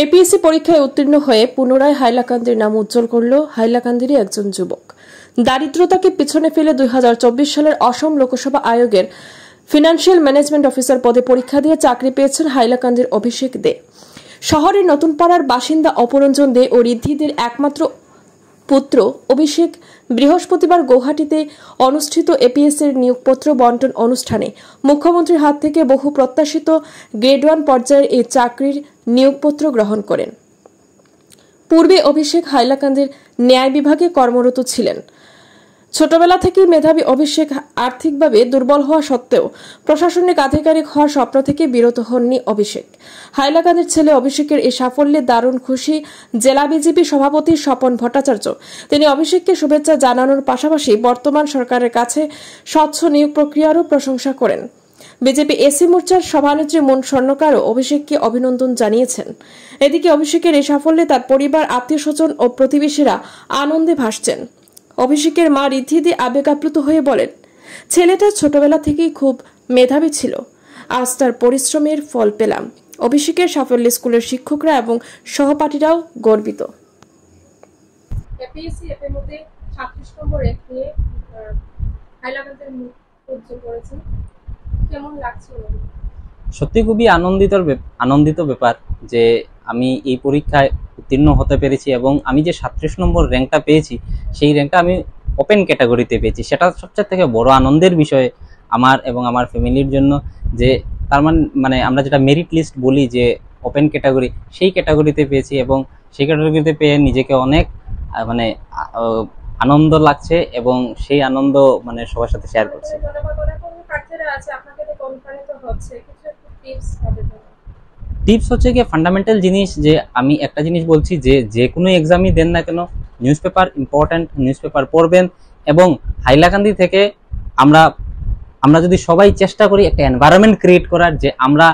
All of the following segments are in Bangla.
এপিএসসি পরীক্ষায় উত্তীর্ণ হয়ে পুনরায় হাইলাকান্দির নাম উজ্জ্বল করল হাইলাকান্দিরই একজন যুবক। দারিদ্রতাকে পিছনে ফেলে 2024 সালের অসম লোকসভা আয়োগের ফিনান্সিয়াল ম্যানেজমেন্ট অফিসার পদে পরীক্ষা দিয়ে চাকরি পেয়েছেন হাইলাকান্দির অভিষেক দে। শহরের নতুন পাড়ার বাসিন্দা অপরঞ্জন দে ও ঋদ্ধিদের একমাত্র পুত্র অভিষেক বৃহস্পতিবার গৌহাটিতে অনুষ্ঠিত এপিএসসির নিয়োগপত্র বন্টন অনুষ্ঠানে মুখ্যমন্ত্রীর হাত থেকে বহু প্রত্যাশিত গ্রেড 1 পর্যায়ের এই চাকরির নিয়োগপত্র গ্রহণ করেন। পূর্বে অভিষেক হাইলাকান্দির ন্যায় বিভাগে কর্মরত ছিলেন। ছোটবেলা থেকেই মেধাবী অভিষেক আর্থিকভাবে দুর্বল হওয়া সত্ত্বেও প্রশাসনিক আধিকারিক হওয়ার স্বপ্ন থেকে বিরত হননি অভিষেক। হাইলাকান্দির ছেলে অভিষেকের এই সাফল্যে দারুণ খুশি জেলা বিজেপি সভাপতি স্বপন ভট্টাচার্য। তিনি অভিষেককে শুভেচ্ছা জানানোর পাশাপাশি বর্তমান সরকারের কাছে স্বচ্ছ নিয়োগ প্রক্রিয়ারও প্রশংসা করেন। বিজেপি এসি মোর্চার সভানেত্রী মন স্বর্ণকারও অভিষেককে অভিনন্দন জানিয়েছেন। এদিকে অভিষেকের এই সাফল্যে তার পরিবার, আত্মীয়স্বজন ও প্রতিবেশীরা আনন্দে ভাসছেন। অভিষেকের মা ঋদ্ধিদি আবেগাপ্লুত হয়ে বলেন, ছেলেটা ছোটবেলা থেকেই খুব মেধাবী ছিল, আজ তার পরিশ্রমের ফল পেলাম। অভিষেকের সাফল্যে স্কুলের শিক্ষকরা এবং সহপাঠীরাও গর্বিত। সত্যি খুবই আনন্দিত ব্যাপার যে আমি এই পরীক্ষায় উত্তীর্ণ হতে পেরেছি এবং আমি যে 37 নম্বর র্যাঙ্কটা পেয়েছি সেই র্যাঙ্কটা আমি ওপেন ক্যাটাগরিতে পেয়েছি। সেটা সবচেয়ে থেকে বড় আনন্দের বিষয় আমার এবং আমার ফ্যামিলির জন্য, যে তার মানে আমরা যেটা মেরিট লিস্ট বলি যে ওপেন ক্যাটাগরি, সেই ক্যাটাগরিতে পেয়েছি এবং সেই ক্যাটাগরিতে পেয়ে নিজেকে অনেক মানে আনন্দ লাগছে এবং সেই আনন্দ মানে সবার সাথে শেয়ার করছি। টিপস হচ্ছে কি ফান্ডামেন্টাল জিনিস, যে আমি একটা জিনিস বলছি যে যে কোনো এক্সামই দেন না কেন news paper important, news paper পড়বেন এবং হাইলাকান্দি থেকে আমরা যদি সবাই চেষ্টা করি একটা এনভায়রনমেন্ট ক্রিয়েট করার, যে আমরা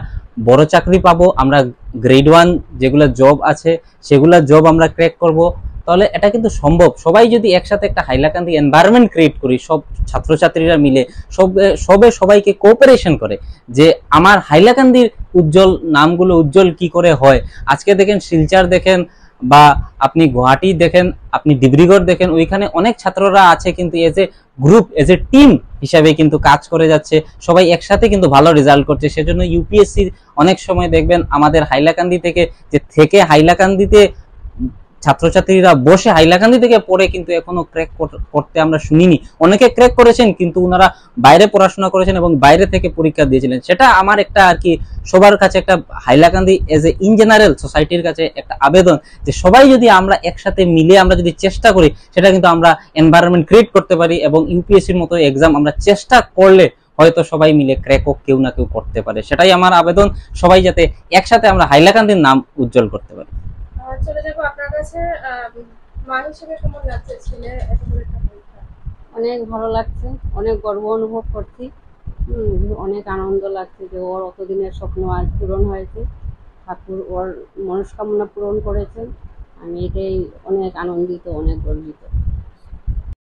বড় চাকরি পাবো, আমরা গ্রেড 1 যেগুলো জব আছে সেগুলো জব আমরা ক্র্যাক করব, তাহলে এটা কিন্তু সম্ভব। সবাই যদি একসাথে একটা হাইলাকান্দি এনভায়রনমেন্ট ক্রিয়েট করি, সব ছাত্রছাত্রীরা মিলে সবাইকে কোঅপারেশন করে, যে আমার হাইলাকান্দির উজ্জ্বল নামগুলো উজ্জ্বল কি করে হয়। আজকে দেখেন শিলচর দেখেন বা আপনি গুয়াহাটি দেখেন, আপনি ডিব্রুগড় দেখেন, ওইখানে অনেক ছাত্ররা আছে কিন্তু as a group, as a team হিসাবে কিন্তু কাজ করে যাচ্ছে, সবাই একসাথে কিন্তু ভালো রেজাল্ট করছে। সেজন্য ইউপিএসসি অনেক সময় দেখবেন আমাদের হাইলাকান্দি থেকে হাইলাকান্দিতে ছাত্রছাত্রীরা বসে হাইলাকান্দি থেকে পড়ে কিন্তু এখনো ক্র্যাক করতে আমরা শুনিনি। অনেকে ক্র্যাক করেছেন কিন্তু ওনারা বাইরে পড়াশোনা করেছেন এবং বাইরে থেকে পরীক্ষা দিয়েছিলেন। সেটা আমার একটা আর কি সবার কাছে একটা Hailakandi as a in general সোসাইটির কাছে একটা আবেদন, যে সবাই যদি আমরা একসাথে মিলে আমরা যদি চেষ্টা করি, সেটা কিন্তু আমরা এনভায়রনমেন্ট ক্রিয়েট করতে পারি এবং ইউপিএসসির মতো এক্সাম আমরা চেষ্টা করলে হয়তো সবাই মিলে ক্র্যাকও কেউ না কেউ করতে পারে। সেটাই আমার আবেদন, সবাই যাতে একসাথে আমরা হাইলাকান্দির নাম উজ্জ্বল করতে পারি। চলে যাবো আপনার কাছে, মা হিসেবে কেমন লাগছে ছেলে এত বড় একটা পরীক্ষা? অনেক ভালো লাগছে, অনেক গর্ব অনুভব করছি, অনেক আনন্দ লাগছে যে ওর অতদিনের স্বপ্ন আজ পূরণ হয়েছে, ঠাকুর ওর মনস্কামনা পূরণ করেছেন। আমি এটাই অনেক আনন্দিত, অনেক গর্বিত।